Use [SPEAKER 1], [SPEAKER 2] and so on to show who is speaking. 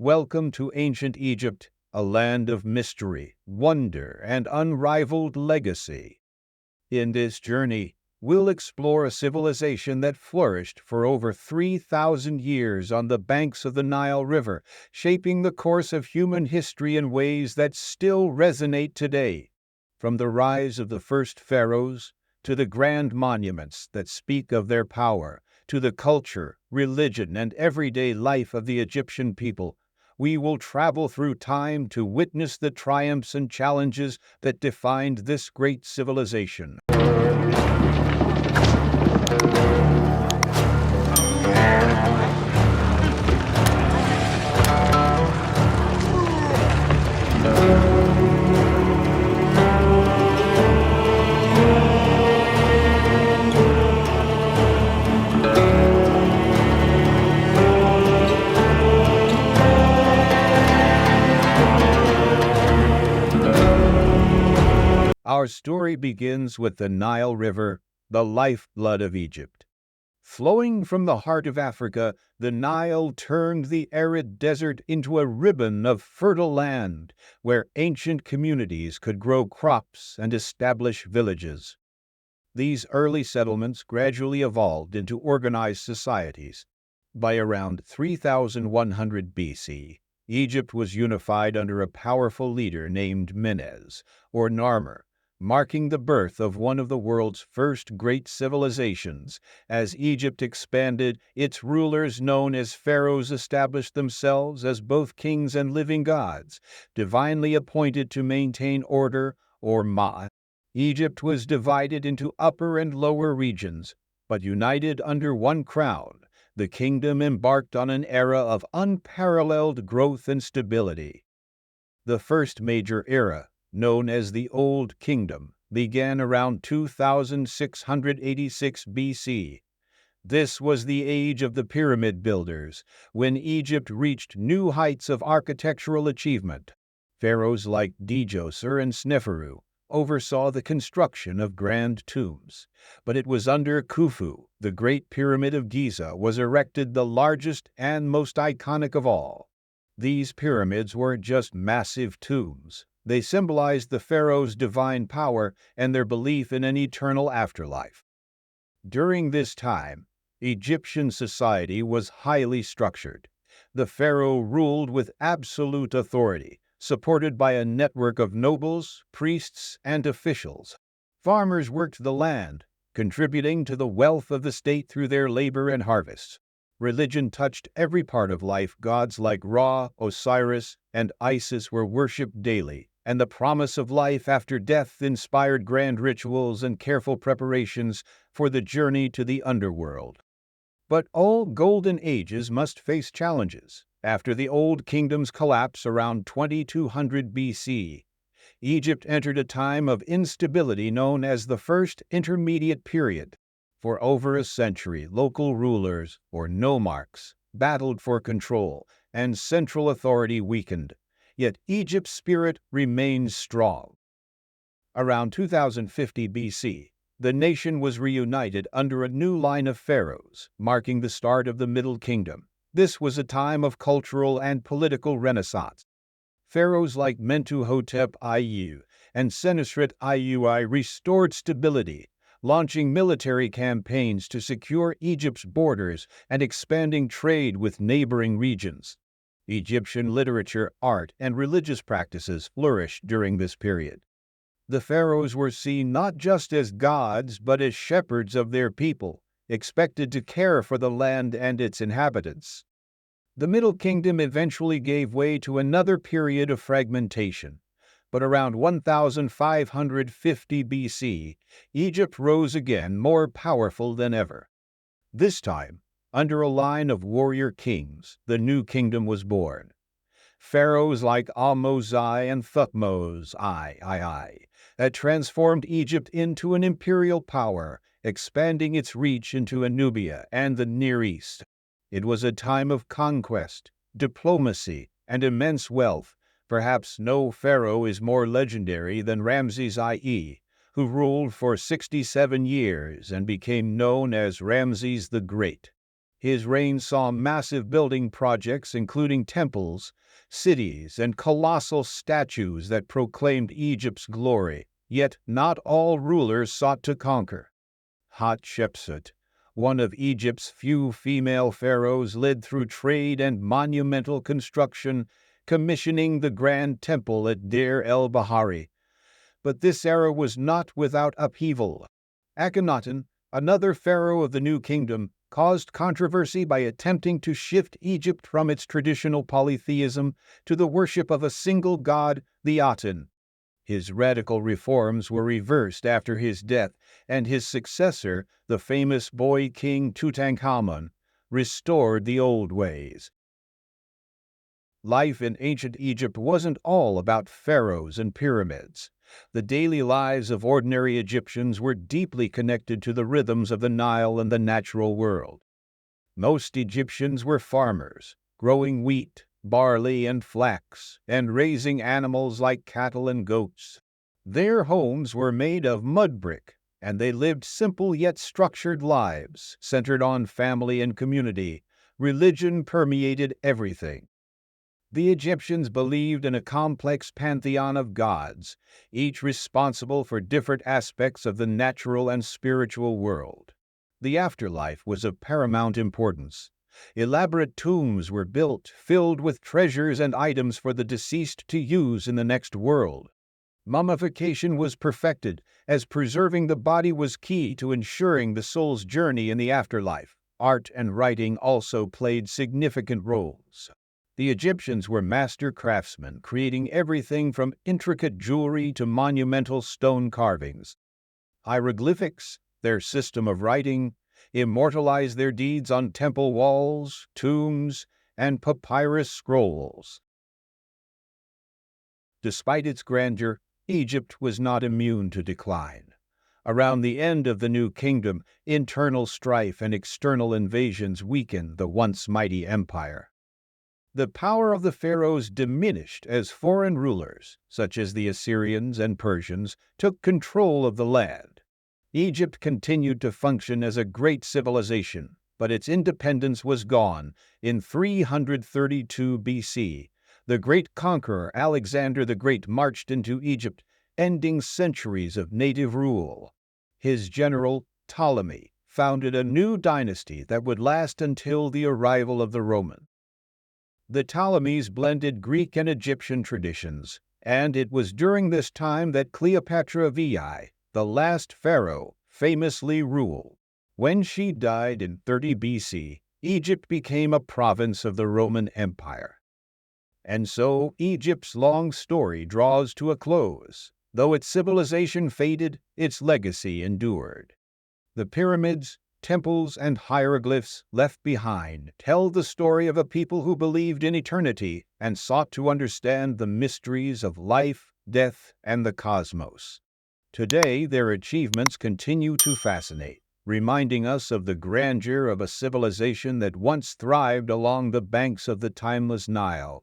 [SPEAKER 1] Welcome to ancient Egypt, a land of mystery, wonder, and unrivaled legacy. In this journey, we'll explore a civilization that flourished for over 3,000 years on the banks of the Nile River, shaping the course of human history in ways that still resonate today. From the rise of the first pharaohs, to the grand monuments that speak of their power, to the culture, religion, and everyday life of the Egyptian people, we will travel through time to witness the triumphs and challenges that defined this great civilization. Our story begins with the Nile River, the lifeblood of Egypt. Flowing from the heart of Africa, the Nile turned the arid desert into a ribbon of fertile land where ancient communities could grow crops and establish villages. These early settlements gradually evolved into organized societies. By around 3100 BC, Egypt was unified under a powerful leader named Menes, or Narmer, marking the birth of one of the world's first great civilizations. As Egypt expanded, its rulers, known as pharaohs, established themselves as both kings and living gods, divinely appointed to maintain order, or ma. Egypt was divided into upper and lower regions, but united under one crown. The kingdom embarked on an era of unparalleled growth and stability. The first major era, known as the Old Kingdom, began around 2686 BC. This was the age of the pyramid builders, when Egypt reached new heights of architectural achievement. Pharaohs like Djoser and Sneferu oversaw the construction of grand tombs, but it was under Khufu, the Great Pyramid of Giza was erected, the largest and most iconic of all. These pyramids weren't just massive tombs. They symbolized the pharaoh's divine power and their belief in an eternal afterlife. During this time, Egyptian society was highly structured. The pharaoh ruled with absolute authority, supported by a network of nobles, priests, and officials. Farmers worked the land, contributing to the wealth of the state through their labor and harvests. Religion touched every part of life. Gods like Ra, Osiris, and Isis were worshipped daily, and the promise of life after death inspired grand rituals and careful preparations for the journey to the underworld. But all golden ages must face challenges. After the Old Kingdom's collapse around 2200 BC, Egypt entered a time of instability known as the First Intermediate Period. For over a century, local rulers, or nomarchs, battled for control, and central authority weakened. Yet Egypt's spirit remained strong. Around 2050 BC, the nation was reunited under a new line of pharaohs, marking the start of the Middle Kingdom. This was a time of cultural and political renaissance. Pharaohs like Mentuhotep I and Senusret I restored stability, launching military campaigns to secure Egypt's borders and expanding trade with neighboring regions. Egyptian literature, art, and religious practices flourished during this period. The pharaohs were seen not just as gods, but as shepherds of their people, expected to care for the land and its inhabitants. The Middle Kingdom eventually gave way to another period of fragmentation, but around 1550 BC, Egypt rose again, more powerful than ever. This time, under a line of warrior kings, the new kingdom was born. Pharaohs like Ahmose and Thutmose I that transformed Egypt into an imperial power, expanding its reach into Nubia and the Near East. It was a time of conquest, diplomacy, and immense wealth. Perhaps no pharaoh is more legendary than Ramses I, who ruled for 67 years and became known as Ramses the Great. His reign saw massive building projects including temples, cities, and colossal statues that proclaimed Egypt's glory. Yet not all rulers sought to conquer. Hatshepsut, one of Egypt's few female pharaohs, led through trade and monumental construction, commissioning the Grand Temple at Deir el-Bahari. But this era was not without upheaval. Akhenaten, another pharaoh of the New Kingdom, caused controversy by attempting to shift Egypt from its traditional polytheism to the worship of a single god, the Aten. His radical reforms were reversed after his death, and his successor, the famous boy king Tutankhamun, restored the old ways. Life in ancient Egypt wasn't all about pharaohs and pyramids. The daily lives of ordinary Egyptians were deeply connected to the rhythms of the Nile and the natural world. Most Egyptians were farmers, growing wheat, barley, and flax, and raising animals like cattle and goats. Their homes were made of mud brick, and they lived simple yet structured lives, centered on family and community. Religion permeated everything. The Egyptians believed in a complex pantheon of gods, each responsible for different aspects of the natural and spiritual world. The afterlife was of paramount importance. Elaborate tombs were built, filled with treasures and items for the deceased to use in the next world. Mummification was perfected, as preserving the body was key to ensuring the soul's journey in the afterlife. Art and writing also played significant roles. The Egyptians were master craftsmen, creating everything from intricate jewelry to monumental stone carvings. Hieroglyphics, their system of writing, immortalized their deeds on temple walls, tombs, and papyrus scrolls. Despite its grandeur, Egypt was not immune to decline. Around the end of the New Kingdom, internal strife and external invasions weakened the once mighty empire. The power of the pharaohs diminished as foreign rulers, such as the Assyrians and Persians, took control of the land. Egypt continued to function as a great civilization, but its independence was gone. In 332 BC, the great conqueror Alexander the Great marched into Egypt, ending centuries of native rule. His general, Ptolemy, founded a new dynasty that would last until the arrival of the Romans. The Ptolemies blended Greek and Egyptian traditions, and it was during this time that Cleopatra VI, the last pharaoh, famously ruled. When she died in 30 BC, Egypt became a province of the Roman Empire. And so Egypt's long story draws to a close. Though its civilization faded, its legacy endured. The pyramids, temples, and hieroglyphs left behind tell the story of a people who believed in eternity and sought to understand the mysteries of life, death, and the cosmos. Today, their achievements continue to fascinate, reminding us of the grandeur of a civilization that once thrived along the banks of the timeless Nile.